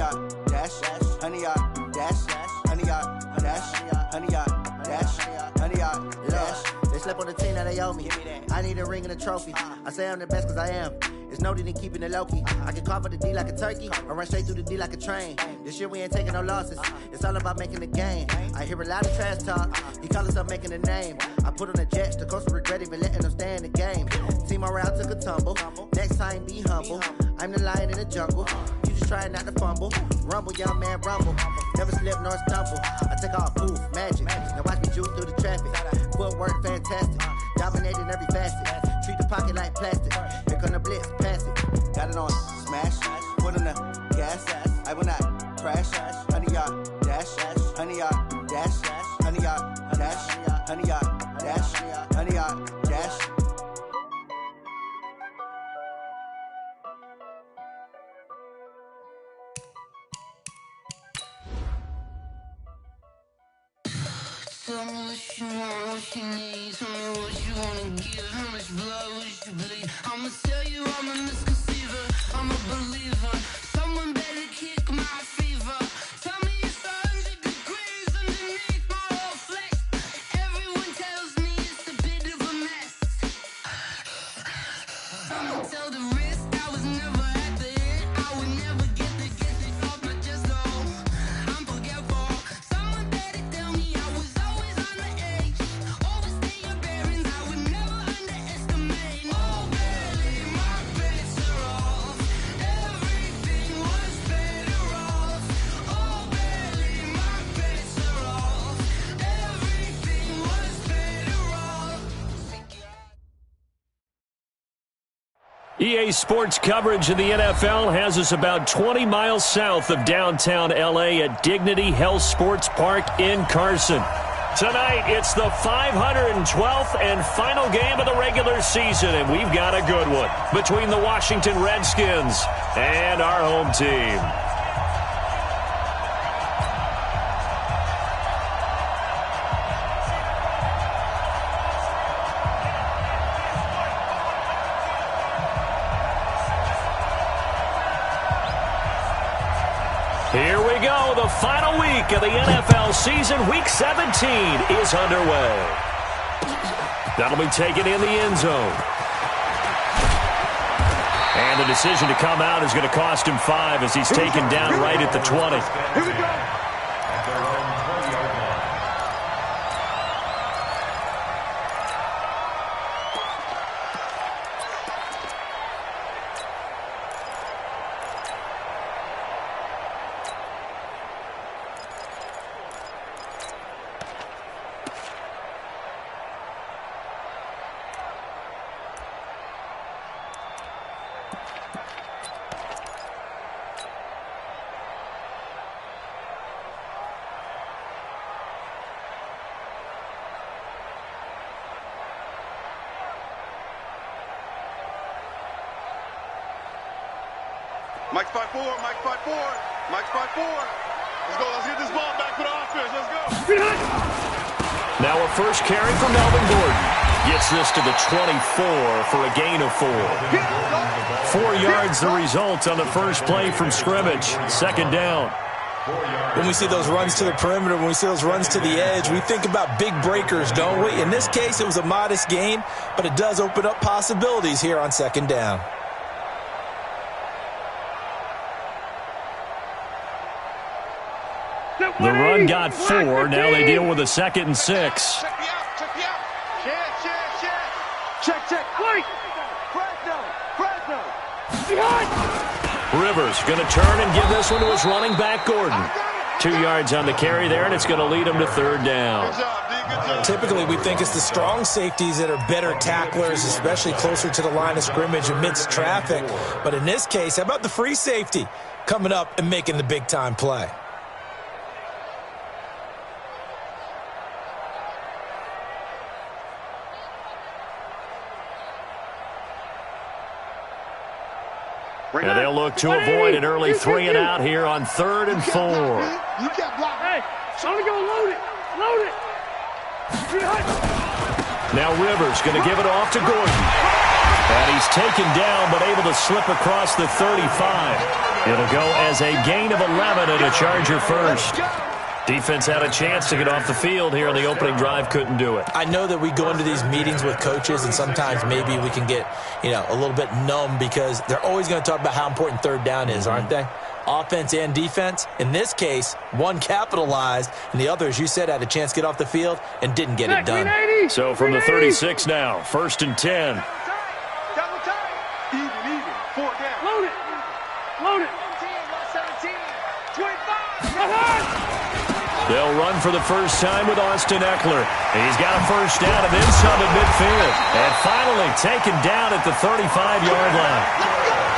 yard dash, 100 yard dash, 100 yard dash, 100 yard dash, 100 yard dash. They slept on the team, now they owe me. I need a ring and a trophy. I say I'm the best cause I am. There's no need in keeping it low-key. I can carve up the D like a turkey or run straight through the D like a train. This year we ain't taking no losses. It's all about making the game. I hear a lot of trash talk. He call us up making a name. I put on the Jets. The coach will regret even letting them stay in the game. Team around took a tumble. Next time be humble. I'm the lion in the jungle. You just trying not to fumble. Rumble, young man, rumble. Never slip nor stumble. I take all poof, magic. Now watch me juke through the traffic. Footwork fantastic. Dominating every facet. Treat the pocket like plastic. Here come the blitz, pass it. Got it on smash. Put on the gas. I will not crash. 100 yard dash. 100 yard dash. 100 yard dash. 100 yard dash. 100 yard dash. Tell me what you want, what you need. Tell me what you wanna give. How much blood would you bleed? I'ma tell you I'm a misconceiver. I'm a believer. Someone better kick my fever. Tell me it's 100 degrees underneath my whole flesh. Everyone tells me it's a bit of a mess. I'ma tell the risk I was never at the end. I would never get it off my chest. Oh, I'm forgetful. Someone better tell me I was always on the edge. Overstay your bearings, I would never underestimate. Oh, barely, my bets are off. Everything was better off. Oh, barely, my bets are off. Everything was better off. EA Sports coverage of the NFL has us about 20 miles south of downtown LA at Dignity Health Sports Park in Carson. Tonight, it's the 512th and final game of the regular season, and we've got a good one between the Washington Redskins and our home team. Here we go. The final week of the NFL season. Week 17 is underway. That'll be taken in the end zone. And the decision to come out is going to cost him 5 as he's taken down right at the 20. Here we go. Mike's by 4, Mike's by 4, Mike's by 4. Let's go, let's get this ball back for the offense, let's go. Now a first carry for Melvin Gordon. Gets this to the 24 for a gain of 4. 4 yards the result on the first play from scrimmage. Second down. When we see those runs to the perimeter, when we see those runs to the edge, we think about big breakers, don't we? In this case, it was a modest gain, but it does open up possibilities here on second down. The run got 4. Now they deal with a 2nd and 6. Check me out, check me out. Check. Wait. Fresno. Rivers going to turn and give this one to his running back, Gordon. 2 yards on the carry there, and it's going to lead him to third down. Good job, D, good job. Typically, we think it's the strong safeties that are better tacklers, especially closer to the line of scrimmage amidst traffic. But in this case, how about the free safety coming up and making the big-time play? And they'll look to avoid an early 3 and out here on 3rd and 4. You can't block. Hey, only go load it. Load it. Now Rivers going to give it off to Gordon. And he's taken down, but able to slip across the 35. It'll go as a gain of 11 and a Charger first. Defense had a chance to get off the field here in the opening drive, couldn't do it. I know that we go into these meetings with coaches, and sometimes maybe we can get, a little bit numb because they're always going to talk about how important third down is, aren't they? Offense and defense. In this case, one capitalized, and the other, as you said, had a chance to get off the field and didn't get it done. So from the 36 now, 1st and 10. Double time. Even. 4 down. Load it. Load it. 17, 25. They'll run for the first time with Austin Eckler. He's got a first down and then some at midfield. And finally taken down at the 35-yard line.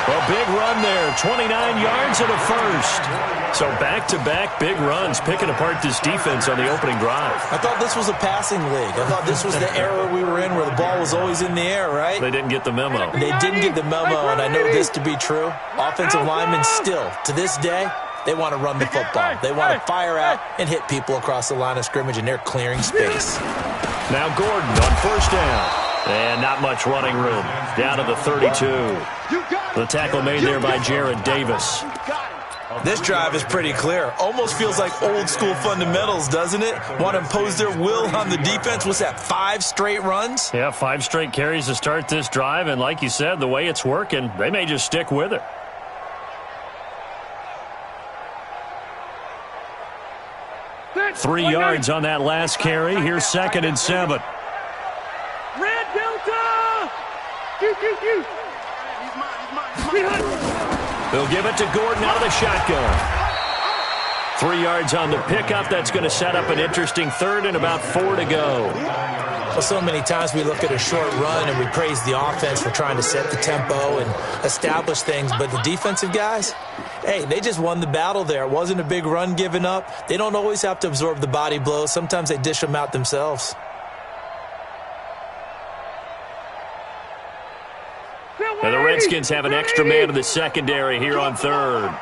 A big run there, 29 yards and a first. So back-to-back big runs, picking apart this defense on the opening drive. I thought this was a passing league. I thought this was the era we were in where the ball was always in the air, right? They didn't get the memo. They didn't get the memo, and I know this to be true. Offensive linemen still, to this day, they want to run the football. They want to fire out and hit people across the line of scrimmage, and they're clearing space. Now Gordon on first down. And not much running room. Down to the 32. The tackle made there by Jared Davis. This drive is pretty clear. Almost feels like old school fundamentals, doesn't it? Want to impose their will on the defense. What's that, 5 straight runs? Yeah, 5 straight carries to start this drive. And like you said, the way it's working, they may just stick with it. Three yards on that last carry. Here's 2nd and 7. Red Delta! Q. He's mine. They'll give it to Gordon out of the shotgun. 3 yards on the pickup. That's going to set up an interesting 3rd and about 4 to go. Well, so many times we look at a short run and we praise the offense for trying to set the tempo and establish things, but the defensive guys, hey, they just won the battle there. It wasn't a big run given up. They don't always have to absorb the body blows. Sometimes they dish them out themselves. And the Redskins have an extra man in the secondary here on 3rd.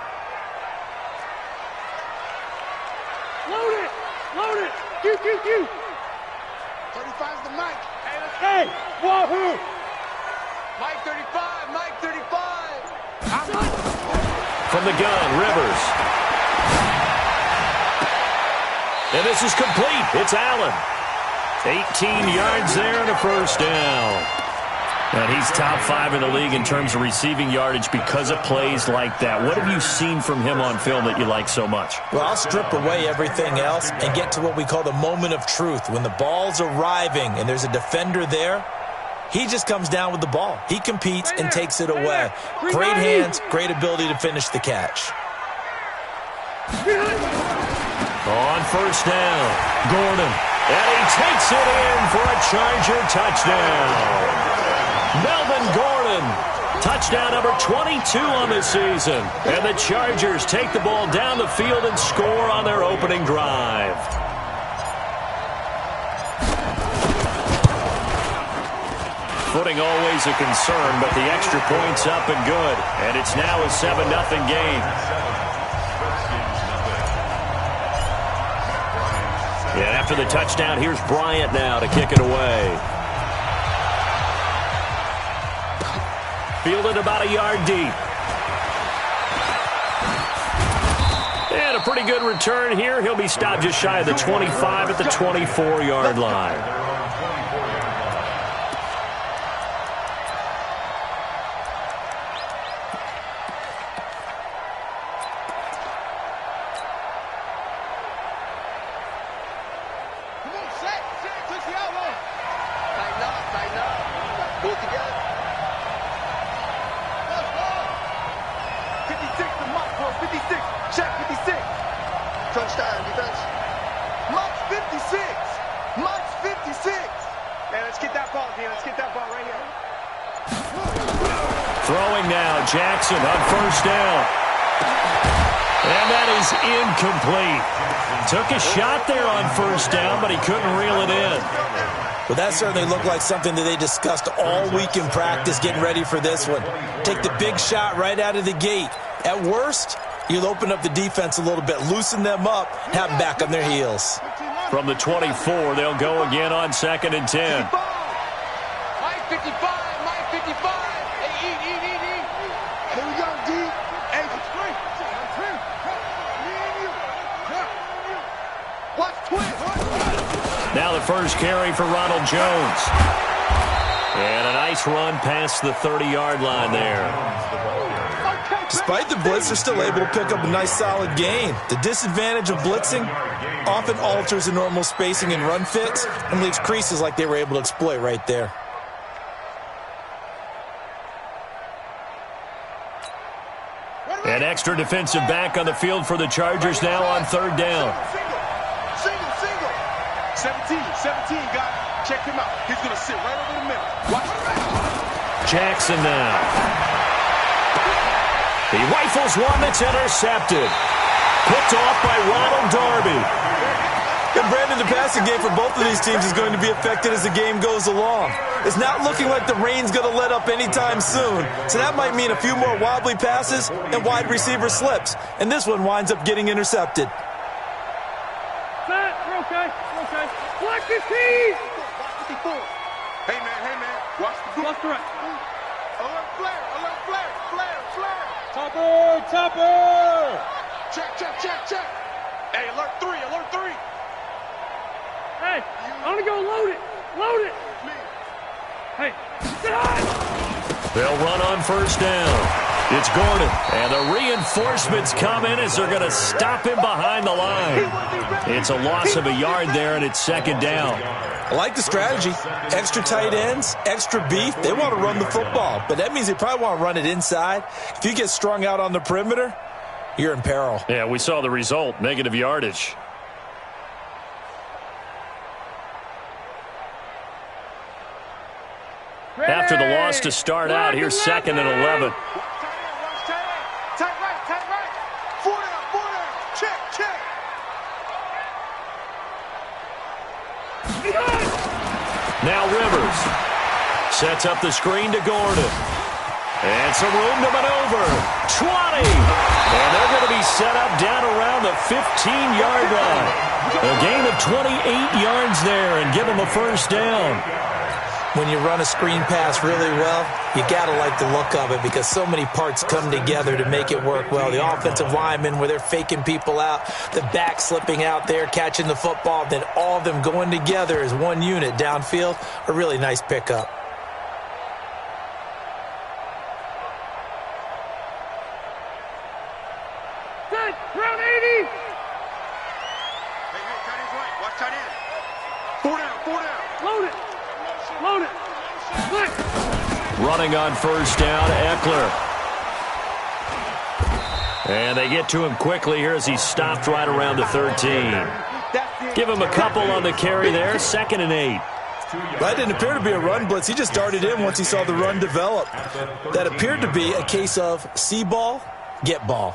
Load it. Q. 35's the Mike. Hey, wahoo! Mike 35. From the gun, Rivers. And this is complete. It's Allen. 18 yards there and a first down. And he's top 5 in the league in terms of receiving yardage because of plays like that. What have you seen from him on film that you like so much? Well, I'll strip away everything else and get to what we call the moment of truth. When the ball's arriving and there's a defender there, he just comes down with the ball. He competes and takes it away. Great hands, great ability to finish the catch. On first down, Gordon. And he takes it in for a Charger touchdown. Melvin Gordon, touchdown number 22 on the season. And the Chargers take the ball down the field and score on their opening drive. Footing always a concern, but the extra point's up and good. And it's now a 7-0 game. And after the touchdown, here's Bryant now to kick it away. Fielded about a yard deep. And a pretty good return here. He'll be stopped just shy of the 25 at the 24-yard line. Throwing now, Jackson on first down. And that is incomplete. Took a shot there on first down, but he couldn't reel it in. Well, that certainly looked like something that they discussed all week in practice getting ready for this one. Take the big shot right out of the gate. At worst, you'll open up the defense a little bit, loosen them up, have them back on their heels. From the 24, they'll go again on 2nd and 10. Mike 55, Mike 55. Now the first carry for Ronald Jones. And a nice run past the 30-yard line there. Despite the blitz, they're still able to pick up a nice solid gain. The disadvantage of blitzing often alters the normal spacing and run fits and leaves creases like they were able to exploit right there. An extra defensive back on the field for the Chargers now on third down. Single. 17, got it. Check him out. He's going to sit right over the middle. Watch it. Jackson now. He rifles one that's intercepted. Picked off by Ronald Darby. And Brandon, the passing game for both of these teams is going to be affected as the game goes along. It's not looking like the rain's going to let up anytime soon. So that might mean a few more wobbly passes and wide receiver slips. And this one winds up getting intercepted. Set. We're okay. Block this team. Hey, man. Watch the group. Left to right. Alert flare. Topper. Check. Hey, alert three. Hey, I'm gonna go load it. Hey, They'll run on first down. It's Gordon, and the reinforcements come in as they're going to stop him behind the line. It's a loss of a yard there, and it's second down. I like the strategy. Extra tight ends, extra beef. They want to run the football, but that means they probably want to run it inside. If you get strung out on the perimeter, you're in peril. Yeah, we saw the result, negative yardage. After the loss to start out, here's 2nd and 11. Tight right. 4 down. Check. Now Rivers sets up the screen to Gordon. And some room to maneuver. 20. And they're going to be set up down around the 15-yard line. A gain of 28 yards there and give them a first down. When you run a screen pass really well, you got to like the look of it because so many parts come together to make it work well. The offensive linemen, where they're faking people out, the back slipping out there, catching the football, then all of them going together as one unit downfield, a really nice pickup. Set. Round 80. Hey, tight end's right. Watch tight end. 4 down. Load it. Split. Running on first down, Eckler. And they get to him quickly here as he stopped right around the 13. Give him a couple on the carry there, 2nd and 8. That didn't appear to be a run blitz. He just darted in once he saw the run develop. That appeared to be a case of see ball, get ball.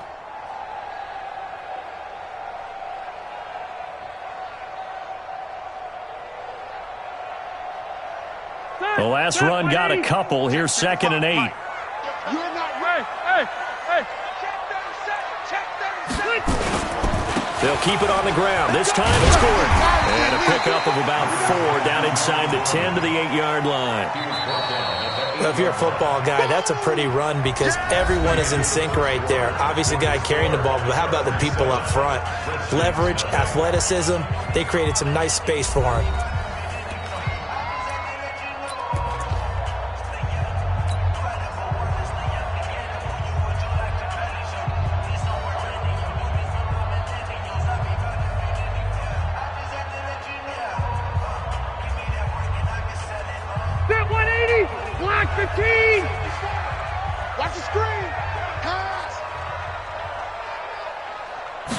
The last run got a couple. Here's 2nd and 8. You're not right. Hey. Check 37. They'll keep it on the ground. This time it's Gordon. And a pickup of about 4 down inside the 10 to the 8-yard line. Well, if you're a football guy, that's a pretty run because everyone is in sync right there. Obviously, the guy carrying the ball, but how about the people up front? Leverage, athleticism, they created some nice space for him. Set 180. Block 15. Watch the screen. Pass.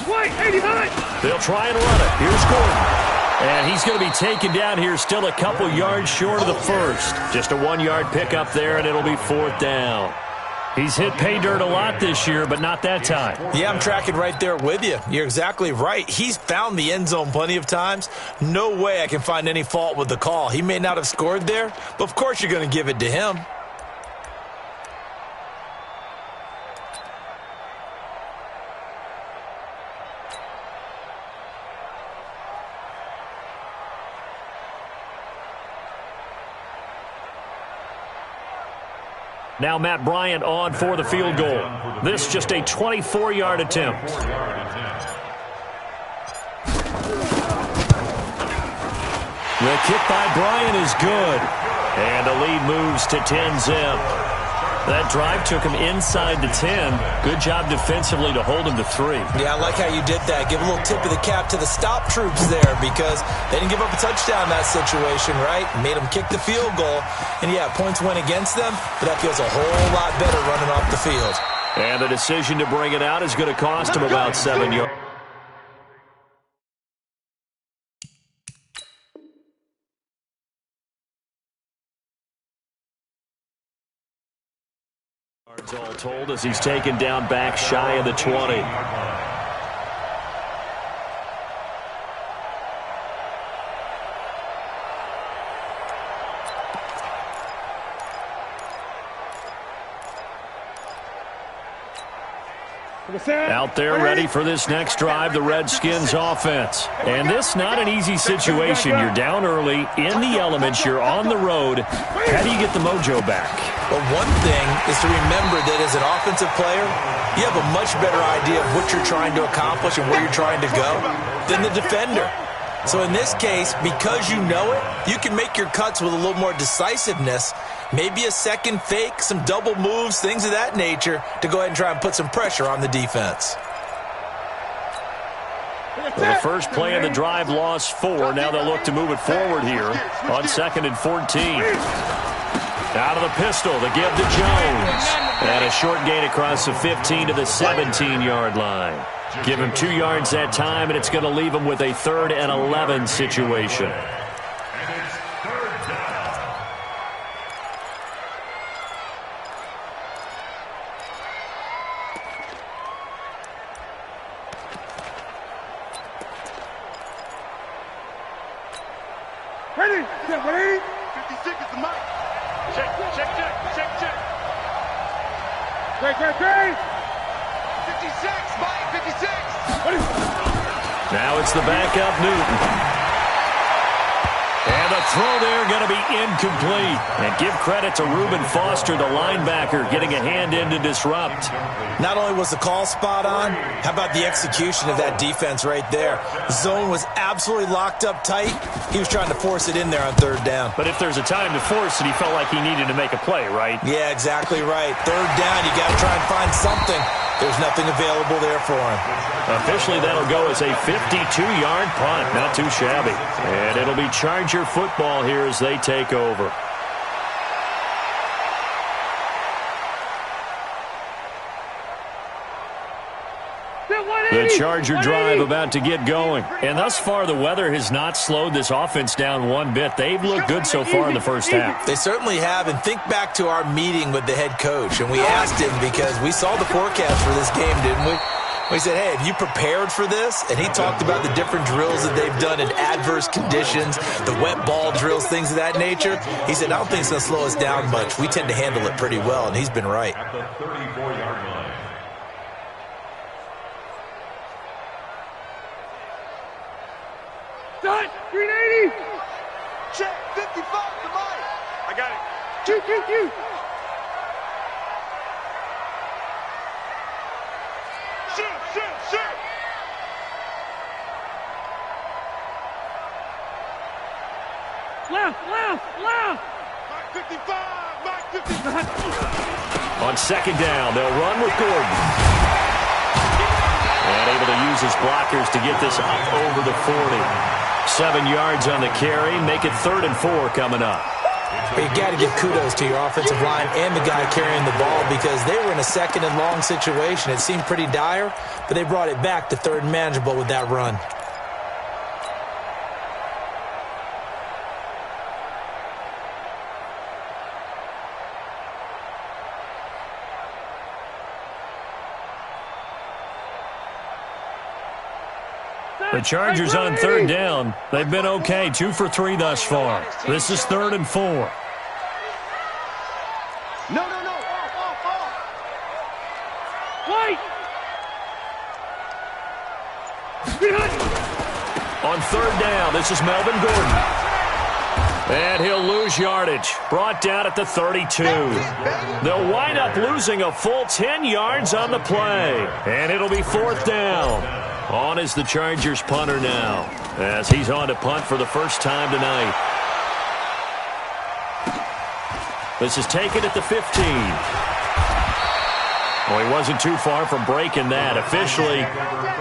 White 89. They'll try and run it. Here's Gordon. And he's going to be taken down here, still a couple yards short of the first. Just a 1-yard pickup there, and it'll be 4th down. He's hit pay dirt a lot this year, but not that time. Yeah, I'm tracking right there with you. You're exactly right. He's found the end zone plenty of times. No way I can find any fault with the call. He may not have scored there, but of course you're going to give it to him. Now Matt Bryant on for the field goal. This just a 24-yard attempt. The kick by Bryant is good. And the lead moves to 10-zip. That drive took him inside the 10. Good job defensively to hold him to 3. Yeah, I like how you did that. Give a little tip of the cap to the stop troops there because they didn't give up a touchdown in that situation, right? Made them kick the field goal. And, yeah, points went against them, but that feels a whole lot better running off the field. And the decision to bring it out is going to cost him about 7 yards. All told as he's taken down back shy of the 20. Out there ready for this next drive, the Redskins offense. And this not an easy situation. You're down early, in the elements, you're on the road. How do you get the mojo back? Well, one thing is to remember that as an offensive player, you have a much better idea of what you're trying to accomplish and where you're trying to go than the defender. So in this case, because you know it, you can make your cuts with a little more decisiveness, maybe a second fake, some double moves, things of that nature, to go ahead and try and put some pressure on the defense. Well, the first play of the drive lost 4. Now they'll look to move it forward here on 2nd and 14. Out of the pistol, the give to Jones. And a short gain across the 15 to the 17-yard line. Give him 2 yards that time, and it's going to leave him with a 3rd and 11 situation. Ready? Get ready? 56 is the mic. Check. Great. 56, Mike, 56. Now it's the backup Newton. And the throw there going to be incomplete. And give credit to Reuben Foster, the linebacker, getting a hand in to disrupt. Not only was the call spot on, how about the execution of that defense right there? The zone was absolutely locked up tight. He was trying to force it in there on 3rd down. But if there's a time to force it, he felt like he needed to make a play, right? Yeah, exactly right. 3rd down, you got to try and find something. There's nothing available there for him. Officially, that'll go as a 52-yard punt. Not too shabby. And it'll be Charger football here as they take over. The Charger drive about to get going. And thus far, the weather has not slowed this offense down one bit. They've looked good so far in the first half. They certainly have. And think back to our meeting with the head coach. And we asked him because we saw the forecast for this game, didn't we? We said, hey, have you prepared for this? And he talked about the different drills that they've done in adverse conditions, the wet ball drills, things of that nature. He said, I don't think it's going to slow us down much. We tend to handle it pretty well, and he's been right. At the 34-yard line. Done. 380. Check, 55 to Mike. I got it. Q. Shoot. Left. Mike 55. On 2nd down, they'll run with Gordon. And able to use his blockers to get this up over the 40. 7 yards on the carry. Make it 3rd and 4 coming up. But you got to give kudos to your offensive line and the guy carrying the ball because they were in a 2nd and long situation. It seemed pretty dire, but they brought it back to 3rd and manageable with that run. The Chargers on 3rd down. They've been okay, 2 for 3 thus far. This is 3rd and 4. No. Wait. On 3rd down, this is Melvin Gordon. And he'll lose yardage. Brought down at the 32. They'll wind up losing a full 10 yards on the play. And it'll be 4th down. On is the Chargers punter now. as he's on to punt for the first time tonight. This is taken at the 15. Well, he wasn't too far from breaking that. Officially,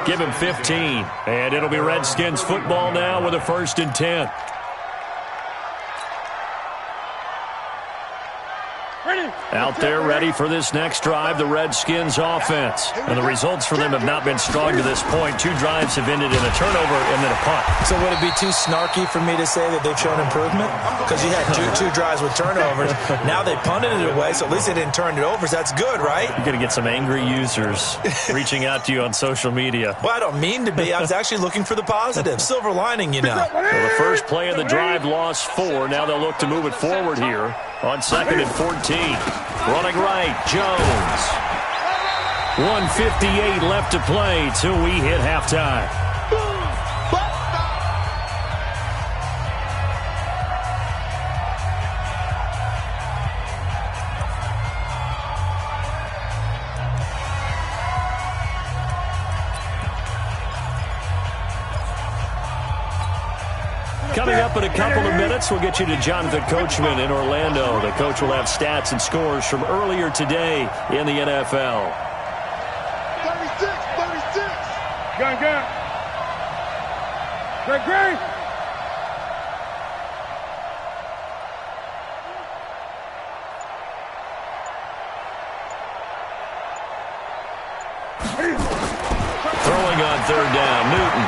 give him 15. And it'll be Redskins football now with a 1st and 10. Out there ready for this next drive, the Redskins offense. And the results for them have not been strong to this point. 2 drives have ended in a turnover and then a punt. So would it be too snarky for me to say that they've shown improvement? Because you had two drives with turnovers. Now they punted it away, so at least they didn't turn it over. So that's good, right? You're going to get some angry users reaching out to you on social media. Well, I don't mean to be. I was actually looking for the positive. Silver lining, you know. Well, the first play of the drive lost 4. Now they'll look to move it forward here on 2nd and 14. Running right, Jones. 1:58 left to play till we hit halftime. Coming up in a couple of minutes, we'll get you to Jonathan Coachman in Orlando. The coach will have stats and scores from earlier today in the NFL. 36. Gun. Great. Throwing on 3rd down, Newton.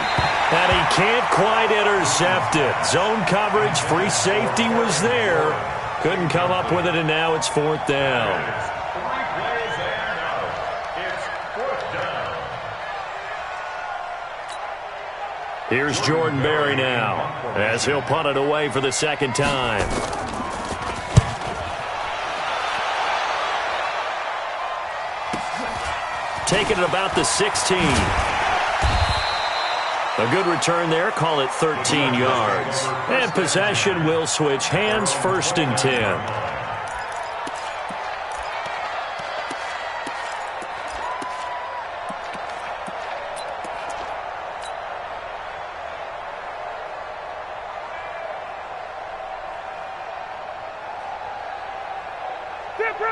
And he can't quite intercept it. Zone coverage, free safety was there. Couldn't come up with it, and now it's 4th down. Here's Jordan Berry now, as he'll punt it away for the 2nd time. Taking it about the 16. A good return there. Call it 13 yards. And possession will switch hands, 1st and 10.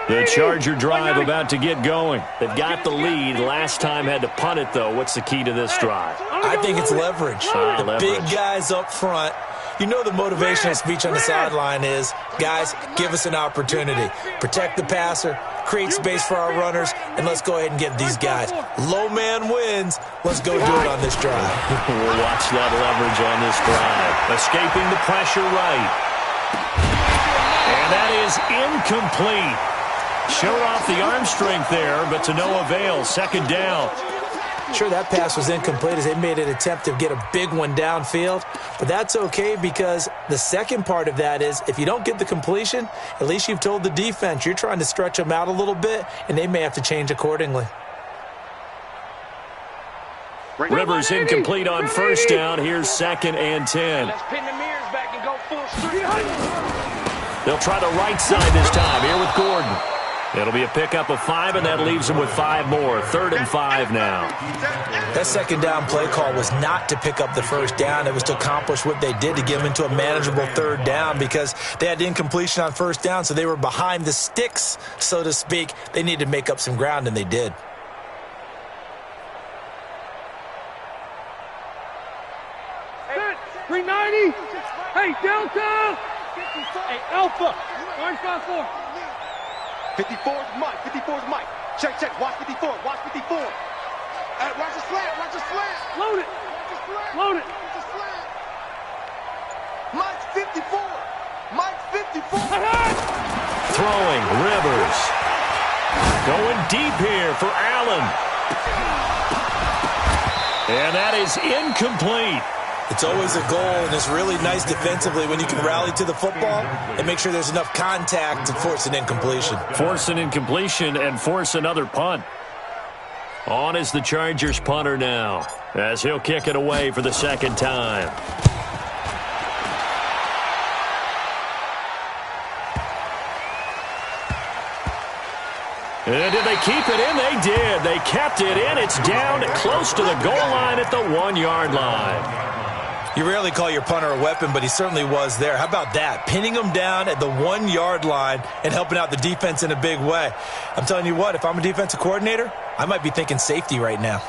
The Charger drive about to get going. They've got the lead. Last time had to punt it, though. What's the key to this drive? I think it's leverage. The big guys up front. You know the motivational speech on the sideline is, guys, give us an opportunity. Protect the passer, create space for our runners, and let's go ahead and get these guys. Low man wins. Let's go do it on this drive. We'll watch that leverage on this drive. Escaping the pressure right. And that is incomplete. Showed off the arm strength there, but to no avail. 2nd down. Sure, that pass was incomplete as they made an attempt to get a big one downfield, but that's okay because the second part of that is if you don't get the completion, at least you've told the defense you're trying to stretch them out a little bit, and they may have to change accordingly. Rivers incomplete on 1st down. Here's 2nd and 10. Let's pin the mirrors back and go full street. They'll try the right side this time here with Gordon. It'll be a pickup of 5, and that leaves them with 5 more. 3rd and 5 now. That 2nd down play call was not to pick up the 1st down. It was to accomplish what they did to get them into a manageable 3rd down because they had incompletion on 1st down, so they were behind the sticks, so to speak. They needed to make up some ground, and they did. Hey, 390. Hey, Delta. Hey, Alpha. Orange 5-4. 54's Mike. 54's Mike. Check. Watch 54. Watch 54. Hey, watch the slant. Load it. Mike's 54. Mike's 54. Throwing, Rivers. Going deep here for Allen. And that is incomplete. It's always a goal, and it's really nice defensively when you can rally to the football and make sure there's enough contact to force an incompletion. Force an incompletion and force another punt. On is the Chargers punter now, as he'll kick it away for the 2nd time. And did they keep it in? They did. They kept it in. It's down close to the goal line at the 1-yard line. You rarely call your punter a weapon, but he certainly was there. How about that? Pinning him down at the 1-yard line and helping out the defense in a big way. I'm telling you what, if I'm a defensive coordinator, I might be thinking safety right now.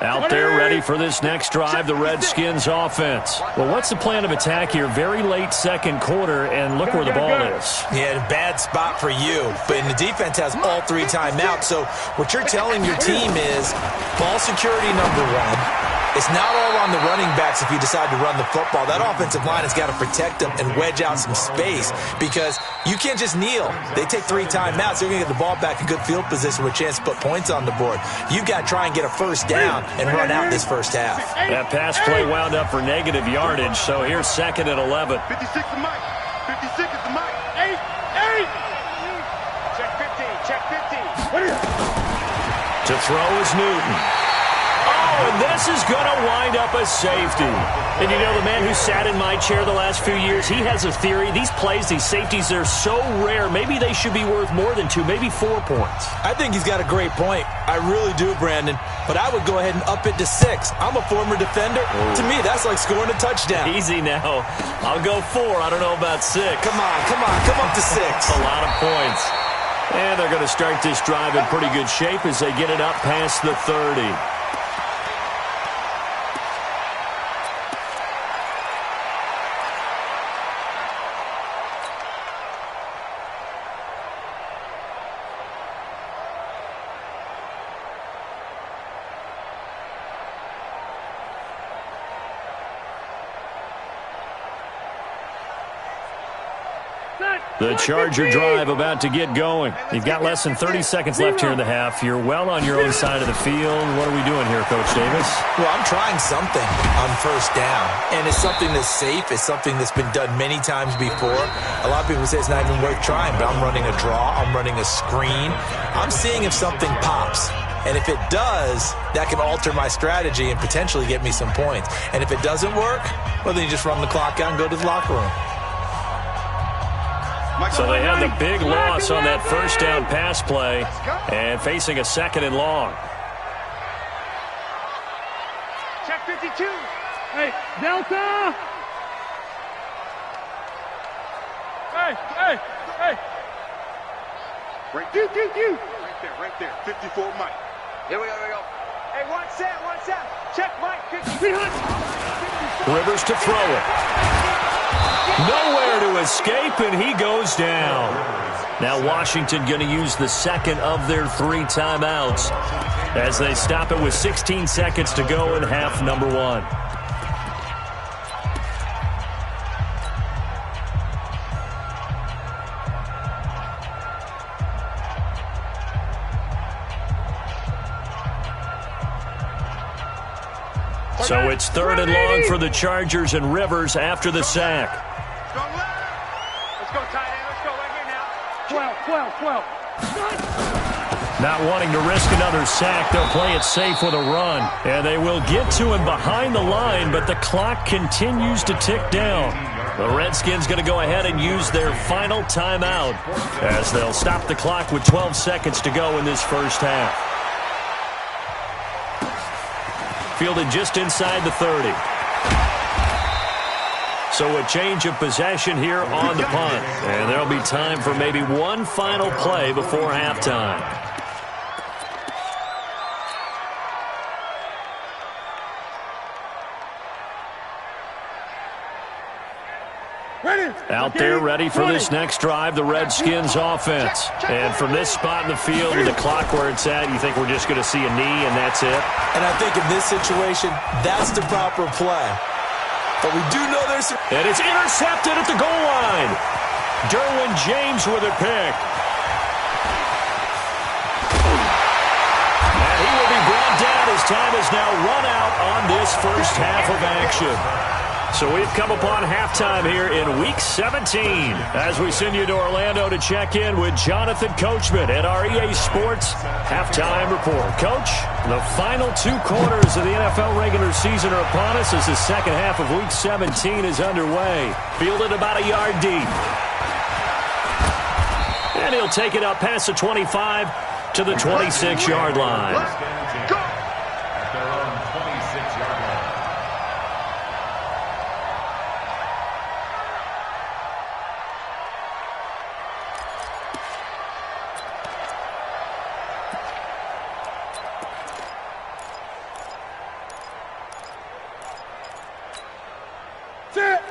Out there ready for this next drive, the Redskins offense. Well, what's the plan of attack here? Very late second quarter, and look where the ball is. Yeah, bad spot for you. But the defense has all 3 timeouts. So what you're telling your team is ball security number 1. It's not all on the running backs if you decide to run the football. That offensive line has got to protect them and wedge out some space because you can't just kneel. They take 3 timeouts. They're going to get the ball back in good field position with a chance to put points on the board. You've got to try and get a first down and run out this first half. That pass play wound up for negative yardage, so here's 2nd and 11. 56 is Mike. 56 is the Mike. 8. Check 15. Check 15. To throw is Newton. Oh, and this is going to wind up a safety. And you know, the man who sat in my chair the last few years, he has a theory. These plays, these safeties, they're so rare. Maybe they should be worth more than 2, maybe 4 points. I think he's got a great point. I really do, Brandon. But I would go ahead and up it to 6. I'm a former defender. Ooh. To me, that's like scoring a touchdown. Easy now. I'll go 4. I don't know about 6. Come on. Come up to 6. A lot of points. And they're going to start this drive in pretty good shape as they get it up past the 30. The Charger drive about to get going. You've got less than 30 seconds left here in the half. You're well on your own side of the field. What are we doing here, Coach Davis? Well, I'm trying something on first down, and it's something that's safe. It's something that's been done many times before. A lot of people say it's not even worth trying, but I'm running a draw. I'm running a screen. I'm seeing if something pops. And if it does, that can alter my strategy and potentially get me some points. And if it doesn't work, well, then you just run the clock out and go to the locker room. So they had the big loss on that first down pass play and facing a 2nd and long. Check 52. Hey, Delta. Hey. Right there. 54 Mike. Here we go. Hey, one set. Check Mike. 50. Rivers to throw it. Nowhere to escape, and he goes down. Now Washington going to use the 2nd of their 3 timeouts as they stop it with 16 seconds to go in half number 1. So it's 3rd and long for the Chargers and Rivers after the sack. Let's go, tight end. Let's go right here now. 12. Not wanting to risk another sack, they'll play it safe with a run. And they will get to him behind the line, but the clock continues to tick down. The Redskins going to go ahead and use their final timeout as they'll stop the clock with 12 seconds to go in this first half. Fielded just inside the 30. So a change of possession here on the punt. And there'll be time for maybe one final play before halftime. Out there ready for this next drive, the Redskins offense. And from this spot in the field with the clock where it's at, you think we're just going to see a knee and that's it? And I think in this situation, that's the proper play. But we do know there's... And it's intercepted at the goal line. Derwin James with a pick. And he will be brought down as time is now run out on this first half of action. So we've come upon halftime here in Week 17 as we send you to Orlando to check in with Jonathan Coachman at our EA Sports Halftime Report. Coach, the final 2 quarters of the NFL regular season are upon us as the second half of Week 17 is underway. Fielded about a yard deep. and he'll take it up past the 25 to the 26-yard line. Go! At their own 26-yard line.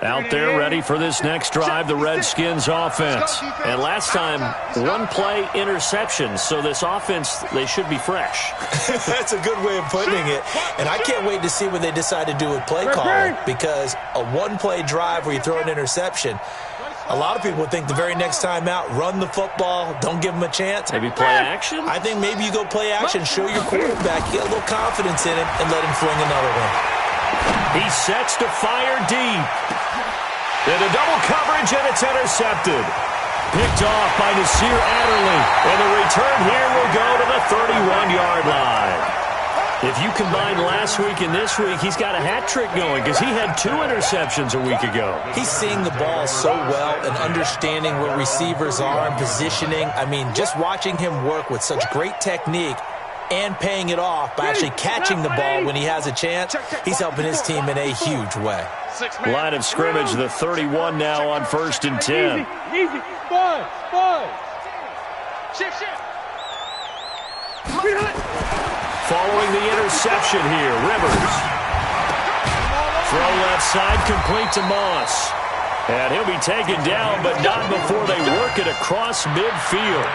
Out there ready for this next drive, the Redskins offense. And last time, one-play interception. So this offense, they should be fresh. That's a good way of putting it. And I can't wait to see what they decide to do with play calling, because a one-play drive where you throw an interception, a lot of people think the very next time out, run the football, don't give them a chance. Maybe play action? I think maybe you go play action, show your quarterback, get a little confidence in him, and let him fling another one. He sets to fire deep. Into double coverage, and it's intercepted. Picked off by Nasir Adderley. And the return here will go to the 31-yard line. If you combine last week and this week, he's got a hat trick going because he had 2 interceptions a week ago. He's seeing the ball so well and understanding where receivers are and positioning. I mean, just watching him work with such great technique and paying it off by actually catching the ball when he has a chance, he's helping his team in a huge way. Line of scrimmage, the 31 now on 1st and 10. Easy. Buzz. Shift. Following the interception here, Rivers. Throw left side, complete to Moss. And he'll be taken down, but not before they work it across midfield.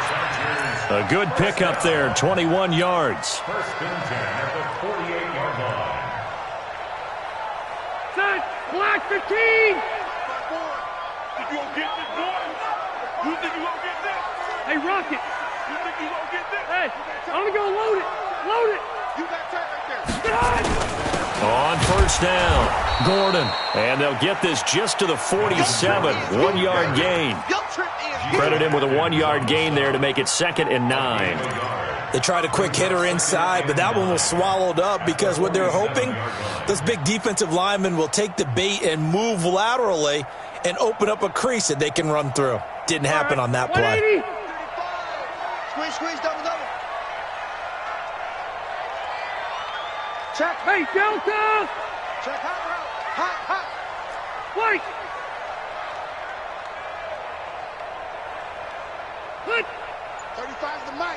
A good pickup there, 21 yards. 1st and 10 at the 48-yard line. Set. Black 15. Think you gonna get this, boy? You think you gonna get this? Hey, Rocket. You think you gonna get this? Hey, I'm going to go load it. You got tight right there. On 1st down, Gordon. And they'll get this just to the 47, 1-yard gain. Credit him with a 1-yard gain there to make it 2nd and 9. They tried a quick hitter inside, but that one was swallowed up because what they're hoping, those big defensive linemen will take the bait and move laterally and open up a crease that they can run through. Didn't happen on that play. Squeeze, double. Check. Hey, Delta. Check, hot. Wait. Put. 35's the mic.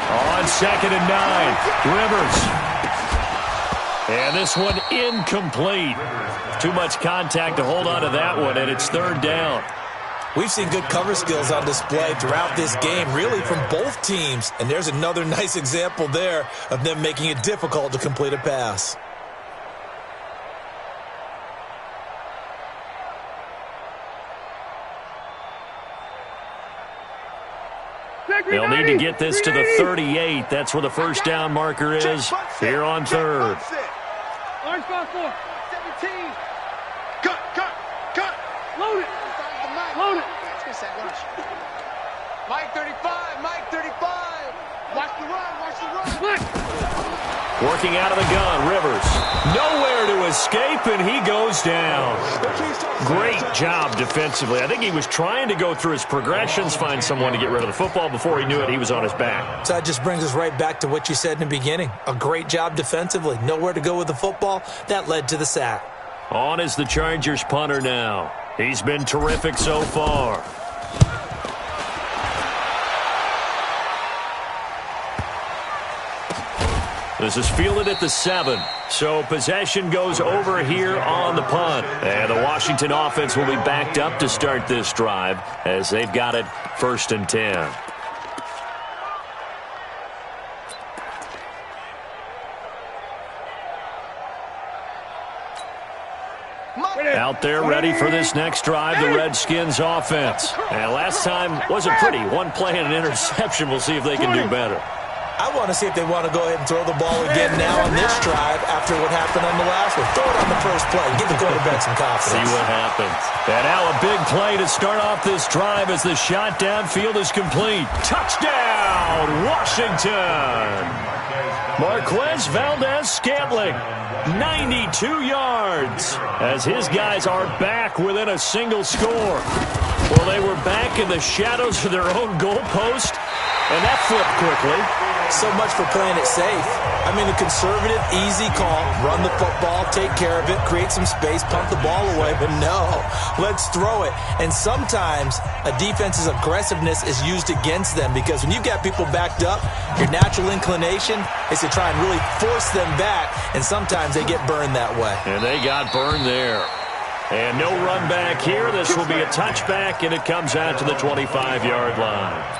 On 2nd and 9, Rivers. And this one incomplete. Too much contact to hold on to that one, and it's 3rd down. We've seen good cover skills on display throughout this game, really from both teams. And there's another nice example there of them making it difficult to complete a pass. They'll need to get this to the 38. That's where the 1st down marker is here on 3rd. Orange 5-4. 17. Cut. Load it. Mike 35. Watch the run. Working out of the gun, Rivers. Nowhere to escape, and he goes down. Great job defensively. I think he was trying to go through his progressions, find someone to get rid of the football. Before he knew it, he was on his back. So that just brings us right back to what you said in the beginning. A great job defensively. Nowhere to go with the football. That led to the sack. On is the Chargers punter now. He's been terrific so far. This is fielded at the 7. So possession goes over here on the punt. And the Washington offense will be backed up to start this drive as they've got it 1st and 10. Out there ready for this next drive, the Redskins offense. And last time wasn't pretty. One play and an interception. We'll see if they can do better. I want to see if they want to go ahead and throw the ball again now on this drive after what happened on the last one. Throw it on the first play. Give the quarterback some confidence. See what happens. And now a big play to start off this drive as the shot downfield is complete. Touchdown, Washington! Marquez Valdez-Scantling, 92 yards, as his guys are back within a single score. Well, they were back in the shadows of their own goalpost, and that flipped quickly. So much for playing it safe. I mean, the conservative, easy call, run the football, take care of it, create some space, pump the ball away, but no, let's throw it. And sometimes a defense's aggressiveness is used against them because when you've got people backed up, your natural inclination is to try and really force them back, and sometimes they get burned that way. And they got burned there. And no run back here. This will be a touchback, and it comes out to the 25-yard line.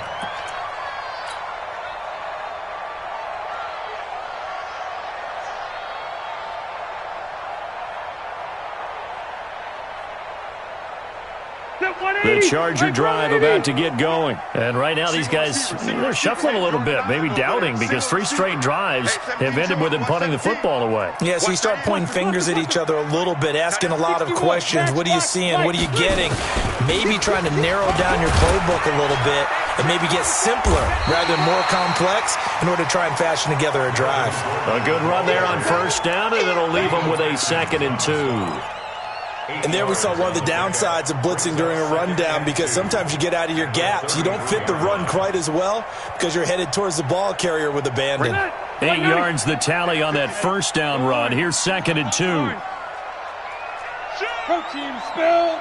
The Charger drive about to get going. And right now these guys, they're shuffling a little bit, maybe doubting, because 3 straight drives have ended with them punting the football away. Yeah, so you start pointing fingers at each other a little bit, asking a lot of questions. What are you seeing? What are you getting? Maybe trying to narrow down your playbook a little bit and maybe get simpler rather than more complex in order to try and fashion together a drive. A good run there on first down, and it'll leave them with a 2nd and 2. And there we saw one of the downsides of blitzing during a rundown, because sometimes you get out of your gaps. You don't fit the run quite as well because you're headed towards the ball carrier with abandon. 8 yards the tally on that first down run. Here's 2nd and 2. Protein spill.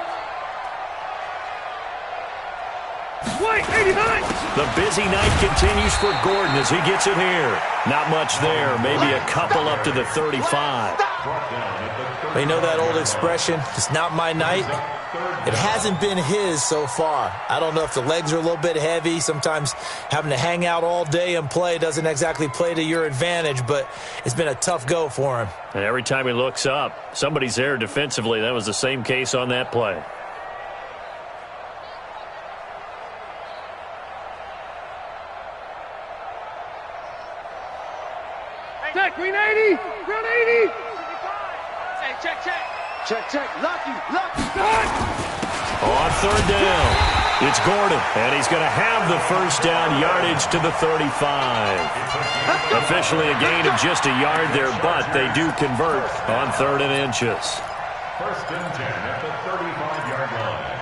White 89. The busy night continues for Gordon as he gets it here. Not much there. Maybe a couple up to the 35. You know that old expression, it's not my night? It hasn't been his so far. I don't know if the legs are a little bit heavy. Sometimes having to hang out all day and play doesn't exactly play to your advantage, but it's been a tough go for him. And every time he looks up, somebody's there defensively. That was the same case on that play. Check, green 80. Ground 80. Hey, check. Check. Lucky. On third down, it's Gordon, and he's going to have the first down yardage to the 35. Officially a gain of just a yard there, but they do convert on 3rd and inches. 1st and 10 at the 35-yard line.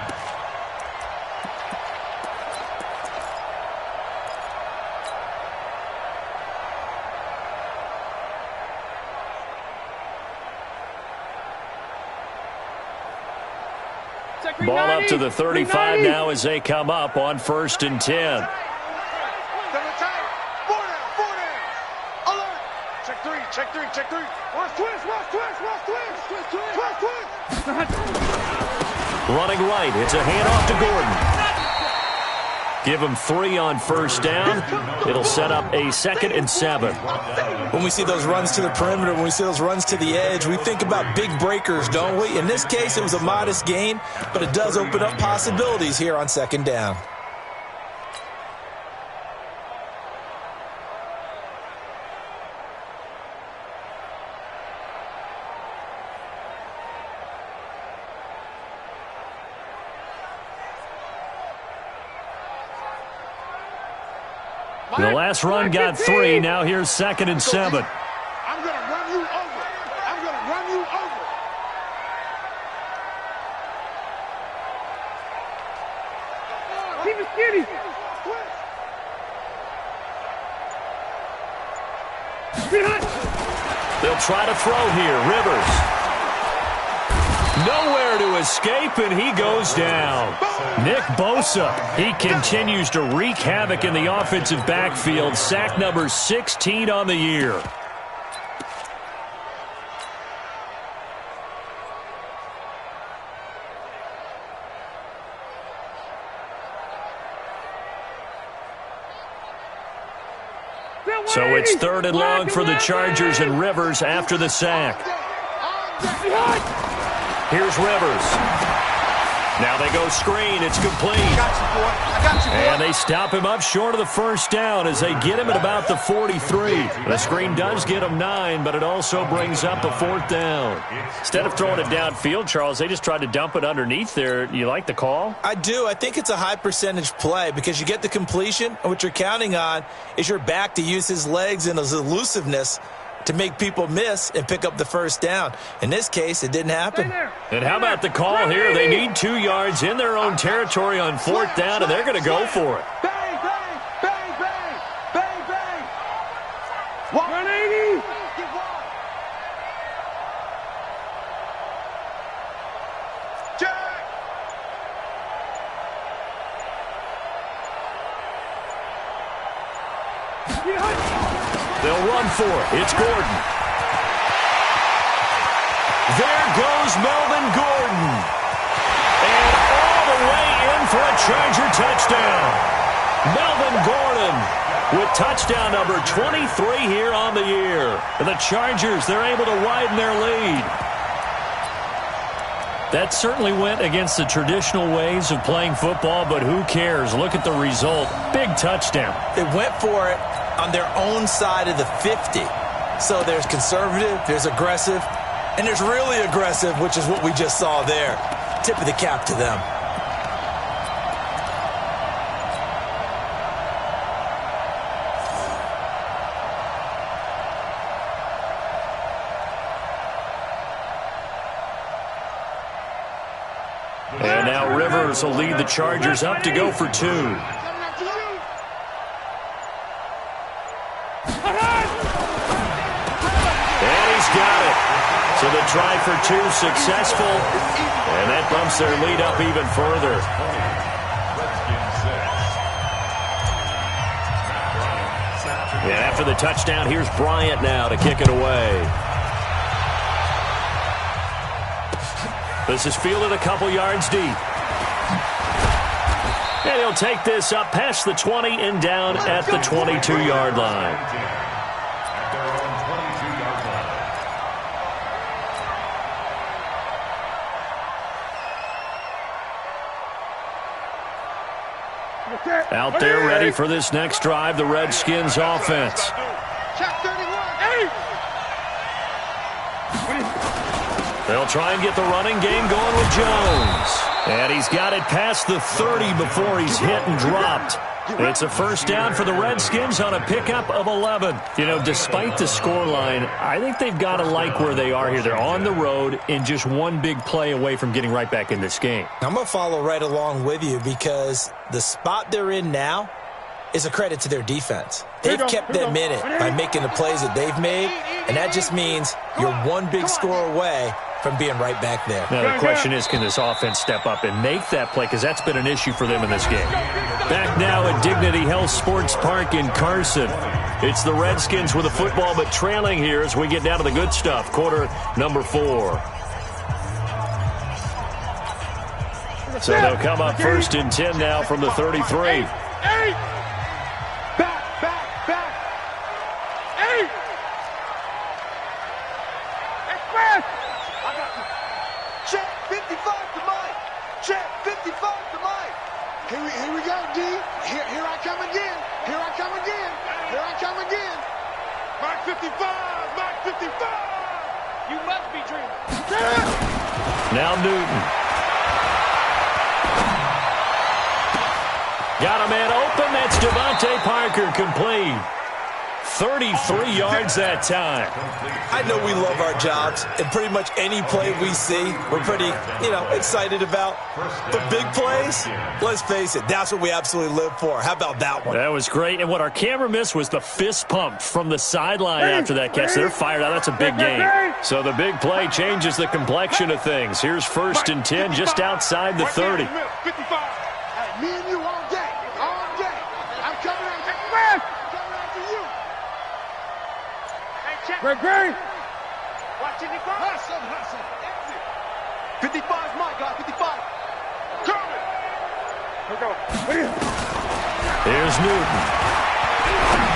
Ball up to the 35 now as they come up on 1st and 10. Check three. Watch twist. Running right, it's a handoff to Gordon. Give him 3 on first down. It'll set up a 2nd and 7. When we see those runs to the perimeter, when we see those runs to the edge, we think about big breakers, don't we? In this case, it was a modest gain, but it does open up possibilities here on 2nd down. The last run got 3. Now here's 2nd and 7. I'm going to run you over. Keep it skinny. They'll try to throw here. Rivers. Nowhere to escape, and he goes down. Nick Bosa, he continues to wreak havoc in the offensive backfield. Sack number 16 on the year. So it's 3rd and long for the Chargers, and Rivers after the sack. Here's Rivers. Now Now they go screen. It's complete. I got you, boy. I got you, boy. And they stop him up short of the first down as they get him at about the 43. The screen does get him 9, but it also brings up a 4th down. Instead of throwing it downfield, Charles, they just tried to dump it underneath there. You like the call? I do. I think it's a high percentage play because you get the completion, and what you're counting on is your back to use his legs and his elusiveness to make people miss and pick up the first down. In this case, it didn't happen. And how about the call here? They need 2 yards in their own territory on 4th down, and they're going to go for it. Bang, bang, bang, bang, bang, bang. 180. They'll run for it. It's Gordon. There goes Melvin Gordon. And all the way in for a Charger touchdown. Melvin Gordon with touchdown number 23 here on the year. And the Chargers, they're able to widen their lead. That certainly went against the traditional ways of playing football, but who cares? Look at the result. Big touchdown. They went for it on their own side of the 50. So there's conservative, there's aggressive, and there's really aggressive, which is what we just saw there. Tip of the cap to them. And now Rivers will lead the Chargers up to go for 2. So the try for 2 successful, and that bumps their lead up even further. And after the touchdown, here's Bryant now to kick it away. This is fielded a couple yards deep. And he'll take this up past the 20 and down at the 22-yard line. Out there ready for this next drive, the Redskins offense. They'll try and get the running game going with Jones. And he's got it past the 30 before he's hit and dropped. It's a first down for the Redskins on a pickup of 11. You know, despite the scoreline, I think they've got to like where they are here. They're on the road and just one big play away from getting right back in this game. I'm going to follow right along with you because the spot they're in now is a credit to their defense. They've kept them in it by making the plays that they've made, and that just means you're one big score away from being right back there. Now, the question is, can this offense step up and make that play? Because that's been an issue for them in this game. Back now at Dignity Health Sports Park in Carson. It's the Redskins with the football, but trailing here as we get down to the good stuff. Quarter number 4. So they'll come up 1st and 10 now from the 33. Here we go, D. Here I come again. Here I come again. Here I come again. Mark 55. Mark 55. You must be dreaming. Now Newton. Got a man open. That's Devontae Parker complete. 33 yards that time. I know we love our jobs, and pretty much any play we see, we're pretty, excited about. But big plays, let's face it, that's what we absolutely live for. How about that one? That was great. And what our camera missed was the fist pump from the sideline after that catch. They're fired out. That's a big game. So the big play changes the complexion of things. Here's 1st and 10 just outside the 30. 55. Me and you all day. All day. I'm coming out. I'm coming after you. Great. Watch it, hustle. 55 is my guy. 55. Coming. Here's Newton.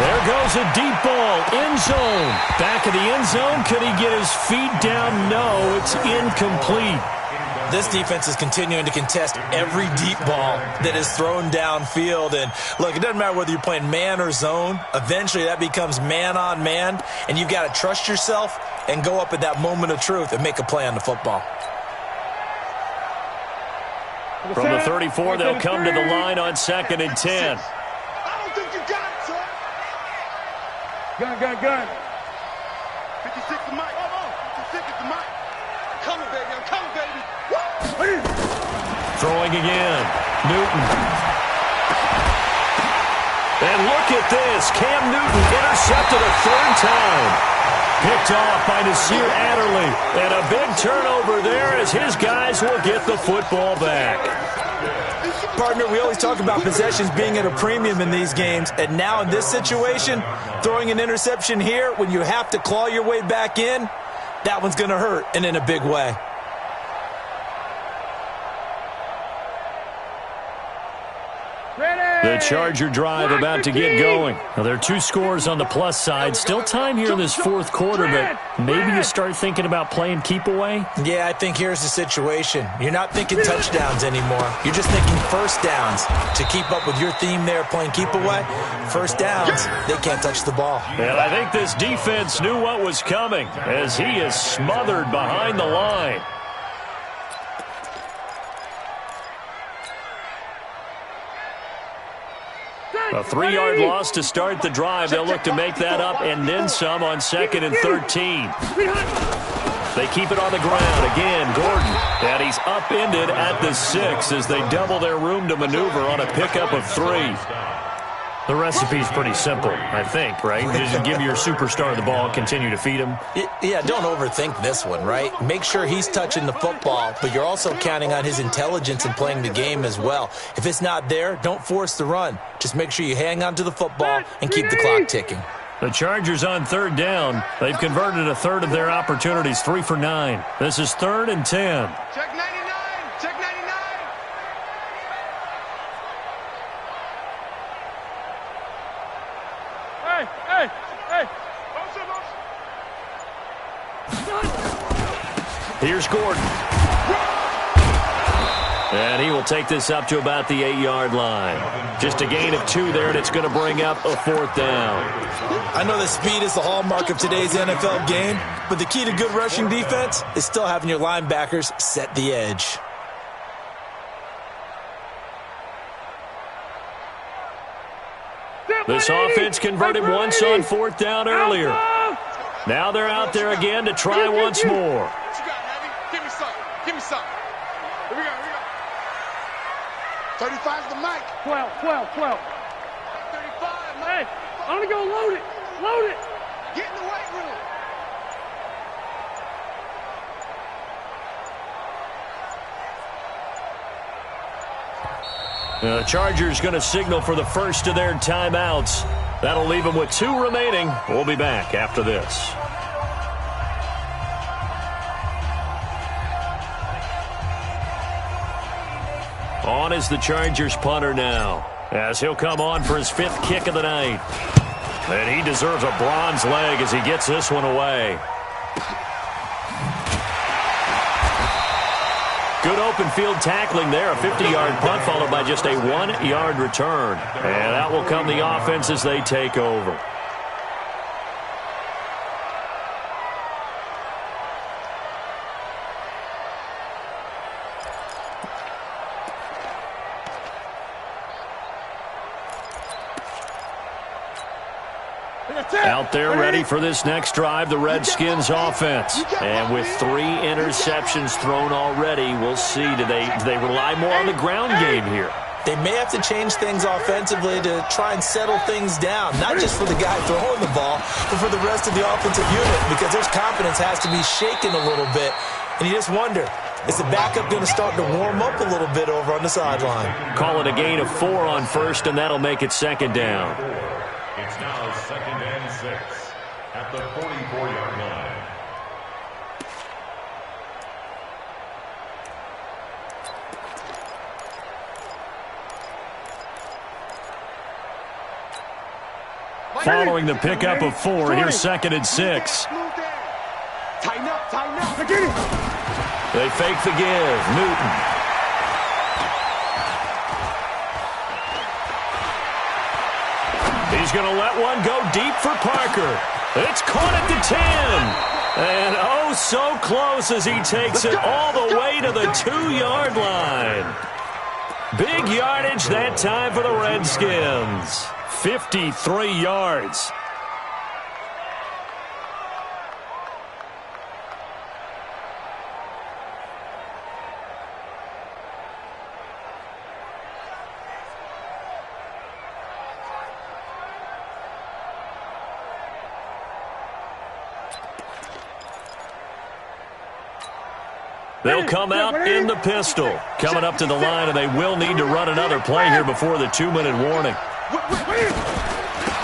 There goes a deep ball. End zone. Back of the end zone. Could he get his feet down? No, it's incomplete. This defense is continuing to contest every deep ball that is thrown downfield. And look, it doesn't matter whether you're playing man or zone. Eventually that becomes man on man, and you've got to trust yourself and go up at that moment of truth and make a play on the football. From the 34, they'll come to the line on 2nd and 10. I don't think you got it, son. Gun. 56 to Mike. 56 is to Mike. I'm coming, baby. I'm coming, baby. Woo! Throwing again. Newton. And look at this. Cam Newton intercepted a 3rd time. Picked off by Nasir Adderley. And a big turnover there as his guys will get the football back. Partner, we always talk about possessions being at a premium in these games. And now in this situation, throwing an interception here when you have to claw your way back in, that one's going to hurt, and in a big way. The Charger drive about to get going. Now, there are 2 scores on the plus side. Still time here in this 4th quarter, but maybe you start thinking about playing keep away? Yeah, I think here's the situation. You're not thinking touchdowns anymore. You're just thinking first downs. To keep up with your theme there, playing keep away, first downs, they can't touch the ball. And I think this defense knew what was coming as he is smothered behind the line. A 3-yard loss to start the drive. They'll look to make that up and then some on 2nd and 13. They keep it on the ground. Again, Gordon. And he's upended at the 6 as they double their room to maneuver on a pickup of 3. The recipe's pretty simple, I think, right? Just give your superstar the ball, continue to feed him. Yeah, don't overthink this one, right? Make sure he's touching the football, but you're also counting on his intelligence in playing the game as well. If it's not there, don't force the run. Just make sure you hang on to the football and keep the clock ticking. The Chargers on 3rd down. They've converted a 1/3 of their opportunities, 3 for 9. This is 3rd and 10. Check 99. Check 99. Hey. Here's Gordon. And he will take this up to about the 8-yard line. Just a gain of 2 there, and it's going to bring up a 4th down. I know that speed is the hallmark of today's NFL game, but the key to good rushing defense is still having your linebackers set the edge. This offense converted once on 4th down earlier. Now they're out there again to try once more. What you got, Abby? Give me something. Here we go. 35's the mic. 12. 35, Hey, I'm going to go load it. Get in the weight room. The Chargers going to signal for the first of their timeouts. That'll leave them with 2 remaining. We'll be back after this. On is the Chargers punter now, as he'll come on for his 5th kick of the night. And he deserves a bronze leg as he gets this one away. Good open field tackling there, a 50-yard punt followed by just a 1-yard return. And that will come the offense as they take over. Out there ready for this next drive, the Redskins offense. And with 3 interceptions thrown already, we'll see. Do they rely more on the ground game here? They may have to change things offensively to try and settle things down, not just for the guy throwing the ball, but for the rest of the offensive unit, because their confidence has to be shaken a little bit. And you just wonder, is the backup going to start to warm up a little bit over on the sideline? Call it a gain of 4 on first, and that'll make it 2nd down. It's now 2nd and 6 at the 44-yard line. Following the pickup of 4, here's 2nd and 6. Tighten up. Get it. They fake the give. Newton. He's going to let one go deep for Parker. It's caught at the 10. And oh, so close as he takes it all the way to the 2-yard line. Big yardage that time for the Redskins. 53 yards. They'll come out in the pistol. Coming up to the line, and they will need to run another play here before the 2-minute warning.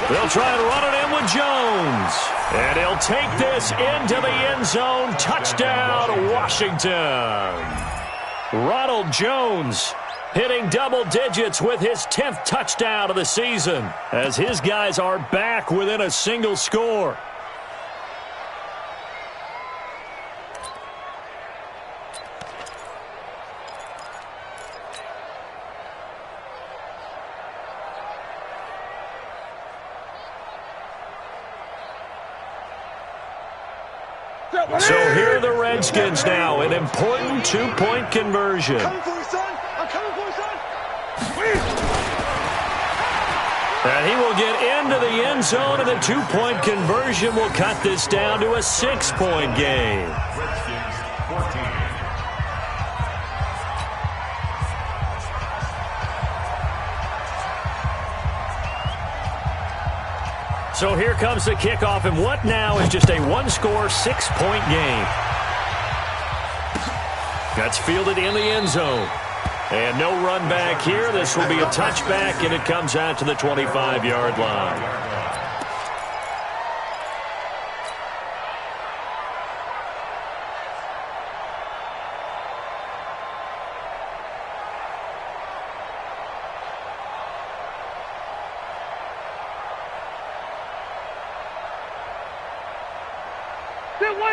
They'll try and run it in with Jones. And he'll take this into the end zone. Touchdown, Washington. Ronald Jones hitting double digits with his 10th touchdown of the season as his guys are back within a single score. So here are the Redskins now, an important 2-point conversion. Coming for you, son. I'm coming for you, son. And he will get into the end zone, and the 2-point conversion will cut this down to a 6-point game. Redskins 14. So here comes the kickoff, and what now is just a one-score, 6-point game. That's fielded in the end zone. And no run back here. This will be a touchback, and it comes out to the 25-yard line.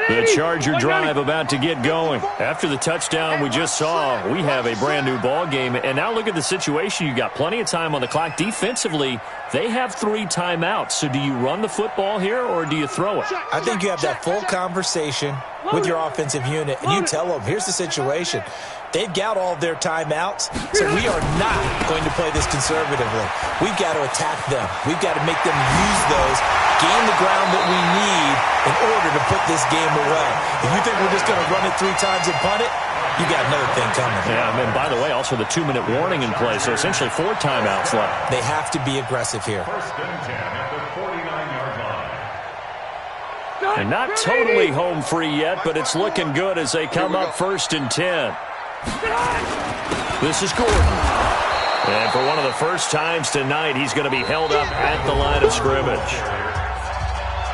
The Charger drive about to get going. After the touchdown we just saw, we have a brand-new ball game. And now look at the situation. You got plenty of time on the clock. Defensively, they have 3 timeouts. So do you run the football here, or do you throw it? I think you have that full conversation with your offensive unit, and you tell them, here's the situation. They've got all of their timeouts, so we are not going to play this conservatively. We've got to attack them. We've got to make them use those, gain the ground that we need in order to put this game away. If you think we're just going to run it 3 times and punt it, you got another thing coming. Yeah, and by the way, also the 2-minute warning in play, so essentially 4 timeouts left. They have to be aggressive here. First and 10 at the 49-yard line. And not totally home free yet, but it's looking good as they come up 1st and 10. This is Gordon. And for one of the first times tonight, he's going to be held up at the line of scrimmage.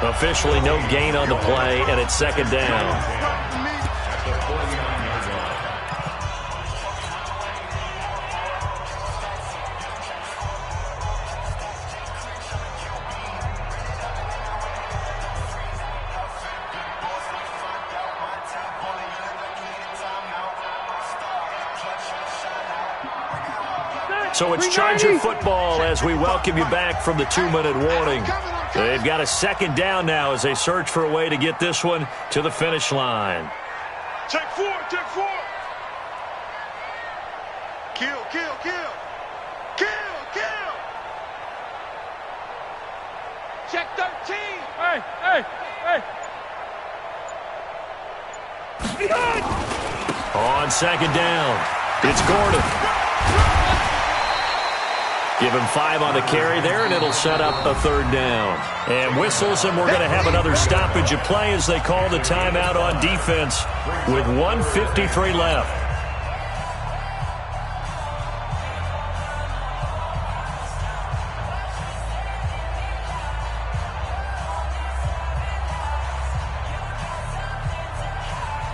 Officially no gain on the play, and it's 2nd down. So it's Charger football as we welcome you back from the 2-minute warning. They've got a 2nd down now as they search for a way to get this one to the finish line. Check 4, check 4. Kill, kill, kill. Kill, kill. Check 13. Hey, hey, hey. On 2nd down, it's Gordon. Give him 5 on the carry there, and it'll set up a 3rd down. And whistles, and we're going to have another stoppage of play as they call the timeout on defense with 1:53 left.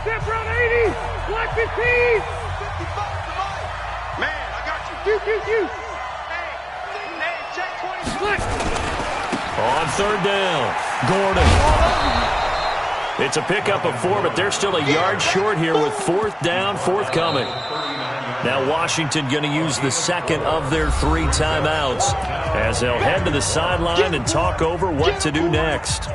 Step run 80. Black 15. 55 Man, I got you. You. On 3rd down, Gordon. It's a pickup of 4, but they're still a yard short here with 4th down forthcoming. Now Washington going to use the second of their 3 timeouts as they'll head to the sideline and talk over what to do next.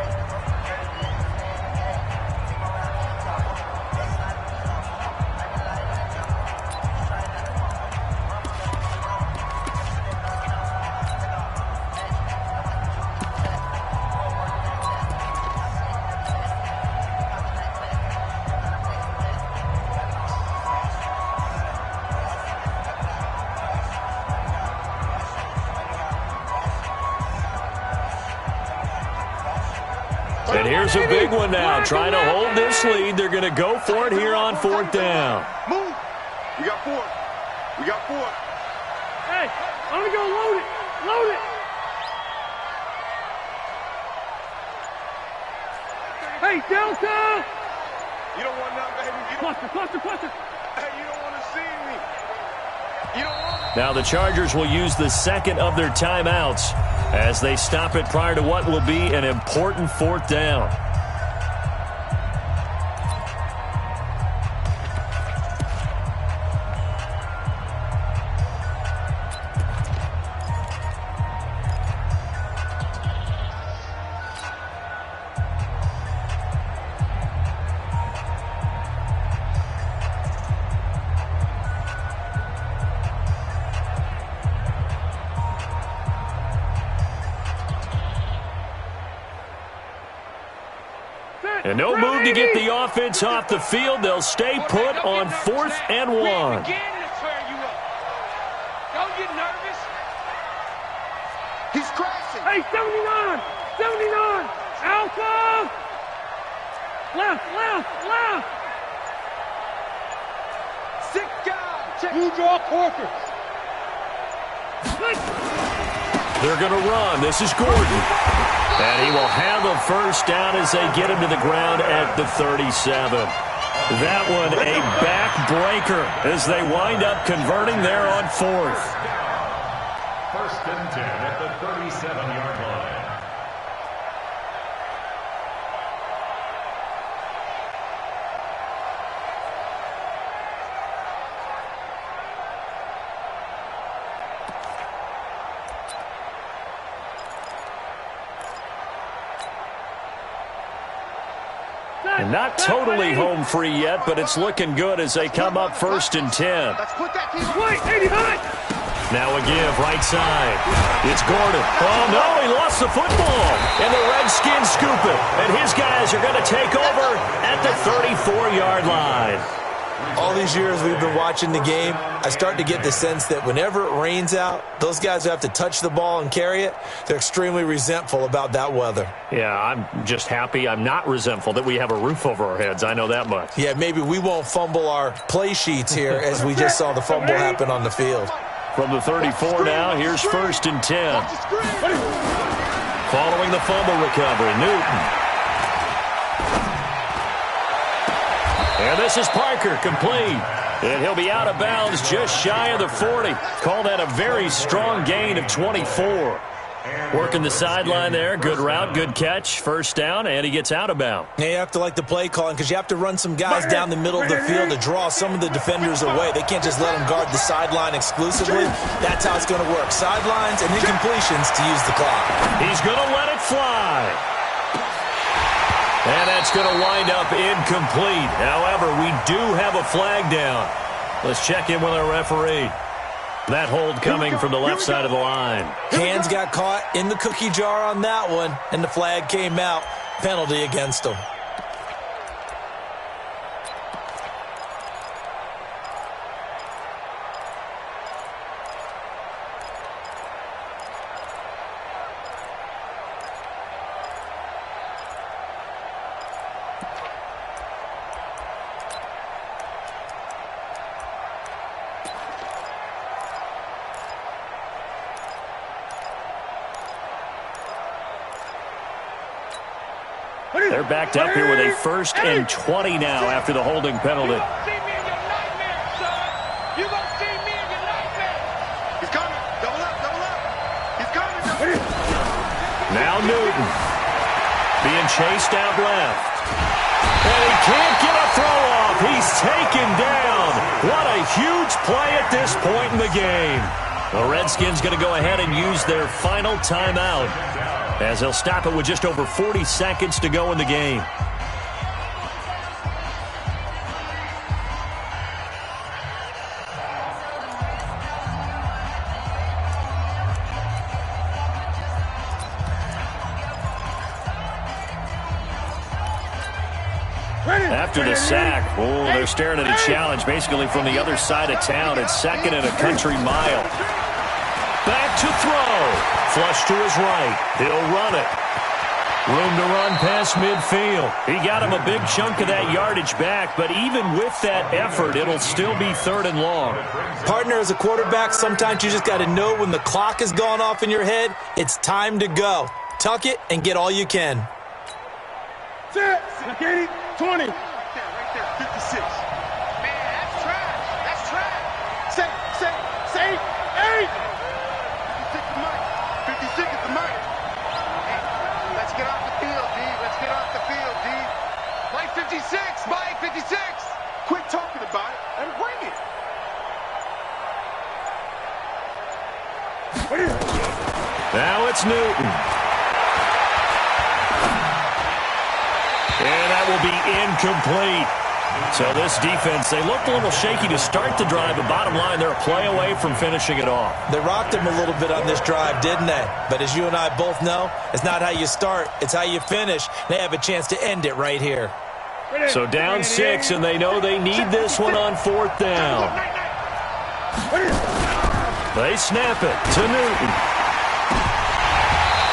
And here's a big one now. Trying to hold this lead. They're going to go for it here on 4th down. Move. We got 4. We got 4. Hey, I'm going to go load it. Load it. Hey, Delta. You don't want none, baby. Cluster. Hey, you don't want to see me. You don't want Now the Chargers will use the second of their timeouts as they stop it prior to what will be an important 4th down. And no move to get the offense off the field. They'll stay put on 4th and 1. Don't get nervous. He's crashing. Hey, 79. Alpha. Left. 6 guys. Check. You draw quarter. They're going to run. This is Gordon. And he will have a first down as they get him to the ground at the 37. That one a backbreaker as they wind up converting there on 4th. 1st and 10 at the 37-yard line. And not totally home free yet, but it's looking good as they come up 1st and 10. Let's put that team Wait, 89. Now a give, right side. It's Gordon. Oh, no, he lost the football. And the Redskins scoop it. And his guys are going to take over at the 34-yard line. All these years we've been watching the game, I start to get the sense that whenever it rains out, those guys who have to touch the ball and carry it, they're extremely resentful about that weather. Yeah, I'm just happy I'm not resentful that we have a roof over our heads. I know that much. Yeah, maybe we won't fumble our play sheets here as we just saw the fumble happen on the field. From the 34 now, here's 1st and 10. Following the fumble recovery, Newton. And this is Parker, complete. And he'll be out of bounds just shy of the 40. Call that a very strong gain of 24. Working the sideline there. Good route, good catch. First down, and he gets out of bounds. Yeah, you have to like the play calling because you have to run some guys down the middle of the field to draw some of the defenders away. They can't just let them guard the sideline exclusively. That's how it's going to work. Sidelines and incompletions to use the clock. He's going to let it fly. And that's going to wind up incomplete. However, we do have a flag down. Let's check in with our referee. That hold coming from the left side of the line. Hands got caught in the cookie jar on that one, and the flag came out. Penalty against them. They're backed up here with a 1st and 20 now after the holding penalty. See me in your nightmare, son. You gonna see me in your nightmare. He's coming. Double up. He's coming. Now Newton being chased out left. And he can't get a throw off. He's taken down. What a huge play at this point in the game. The Redskins going to go ahead and use their final timeout as they'll stop it with just over 40 seconds to go in the game. After the sack, they're staring at a challenge basically from the other side of town. It's 2nd and a country mile. Back to throw. Flush to his right. He'll run it. Room to run past midfield. He got him a big chunk of that yardage back, but even with that effort, it'll still be 3rd and long. Partner, as a quarterback, sometimes you just got to know when the clock has gone off in your head, it's time to go. Tuck it and get all you can. Set. 20. Right there, 56. Man, that's trash. That's trash. Say, 8. 56 the mic. 56 is the mic. Hey, let's get off the field, D. Let's get off the field, D. Play 56. Play 56. Quit talking about it and bring it. Now it's Newton. And that will be incomplete. So this defense, they looked a little shaky to start the drive, but bottom line, they're a play away from finishing it off. They rocked him a little bit on this drive, didn't they? But as you and I both know, it's not how you start, it's how you finish. They have a chance to end it right here. So down 6, and they know they need this one on 4th down. They snap it to Newton.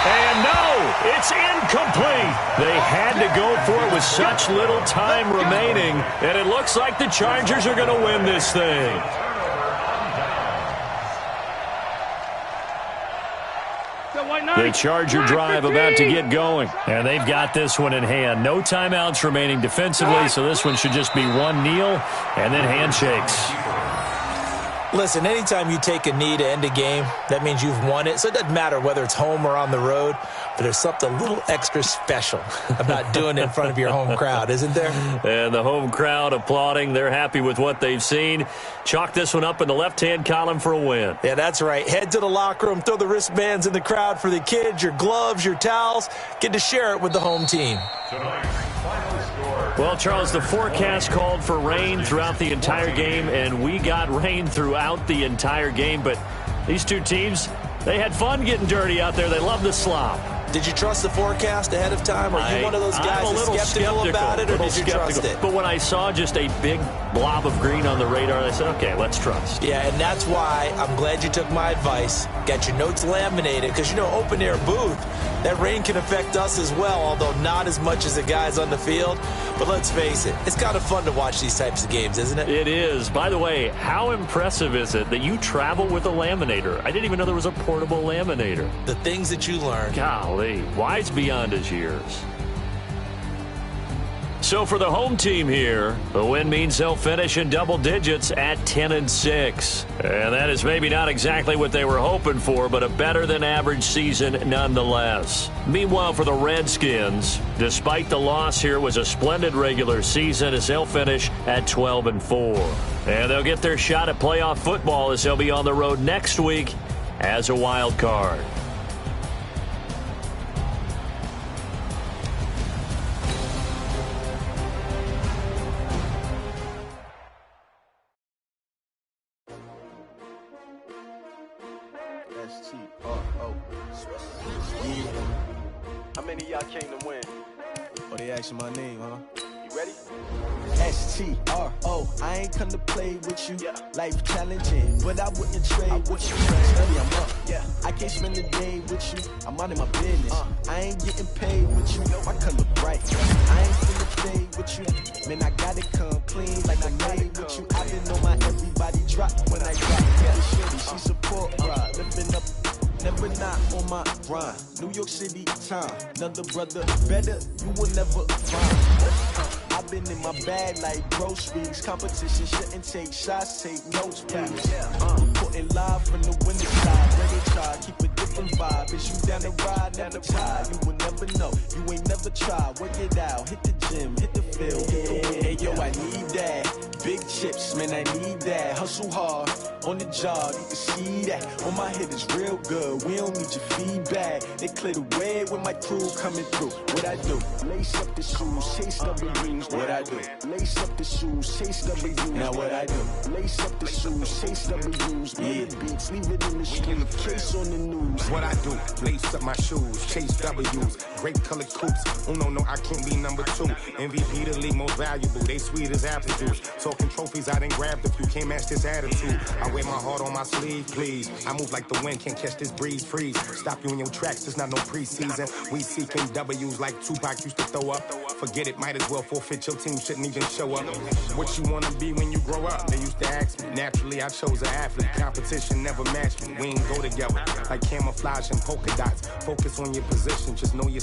And no, it's incomplete. They had to go for it with such little time remaining, and it looks like the Chargers are going to win this thing. The Charger drive about to get going, and they've got this one in hand. No timeouts remaining defensively, so this one should just be one kneel and then handshakes. Listen, anytime you take a knee to end a game, that means you've won it. So it doesn't matter whether it's home or on the road, but there's something a little extra special about doing it in front of your home crowd, isn't there? And the home crowd applauding. They're happy with what they've seen. Chalk this one up in the left-hand column for a win. Yeah, that's right. Head to the locker room, throw the wristbands in the crowd for the kids, your gloves, your towels. Get to share it with the home team. Well, Charles, the forecast called for rain throughout the entire game, and we got rain throughout the entire game. But these two teams, they had fun getting dirty out there. They love the slop. Did you trust the forecast ahead of time? Are you one of those guys that's skeptical about it, or did you trust it? But when I saw just a big blob of green on the radar, I said, okay, let's trust. Yeah, and that's why I'm glad you took my advice. Got your notes laminated, because, you know, open-air booth, that rain can affect us as well, although not as much as the guys on the field. But let's face it, it's kind of fun to watch these types of games, isn't it? It is. By the way, how impressive is it that you travel with a laminator? I didn't even know there was a portable laminator. The things that you learn. Golly, wise beyond his years. So for the home team here, the win means they'll finish in double digits at 10-6. And that is maybe not exactly what they were hoping for, but a better than average season nonetheless. Meanwhile, for the Redskins, despite the loss here, was a splendid regular season as they'll finish at 12-4. And they'll get their shot at playoff football as they'll be on the road next week as a wild card. How many of y'all came to win? Oh, they asking my name, huh? You ready? STRO, I ain't come to play with you. Life challenging, but I wouldn't trade with you. Study, I'm up. Yeah. I can't spend the day with you. I'm out of my business. I ain't getting paid with you. My color bright. I ain't finna play with you. Man, I gotta come clean like I made with you. I been on my everybody drop when I drop. Yeah, shorty, she support ride, lifting up. Never not on my grind. New York City time. Another brother better, you will never find. I've been in my bag like groceries. Competition shouldn't take shots, take notes, please. Reporting live from the winter side. Ready try, keep a different vibe. Is you down the ride, never tired. You will never know. You ain't never never try, work it out, hit the gym, hit the field, hey yo, I need that. Big chips, man, I need that. Hustle hard, on the job, you can see that. On my head is real good, we don't need your feedback. They clear the way with my crew coming through. What I do? Lace up the shoes, chase W's. What I do? Lace up the shoes, chase W's. Now what I do? Lace up the shoes, chase W's. Yeah, beats, leave it in the street, case on the news. What I do? Lace up my shoes, chase W's. Great colored coops. Oh no, I can't be number 2. MVP the league most valuable. They sweet as apple juice. Talking trophies, I didn't grab the few. Can't match this attitude. I wear my heart on my sleeve, please. I move like the wind, can't catch this breeze. Freeze. Stop you in your tracks. There's not no preseason. We seeking W's like Tupac used to throw up. Forget it, might as well forfeit. Your team shouldn't even show up. What you wanna be when you grow up? They used to ask me. Naturally, I chose an athlete. Competition never matched me. We ain't go together like camouflage and polka dots. Focus on your position, just know your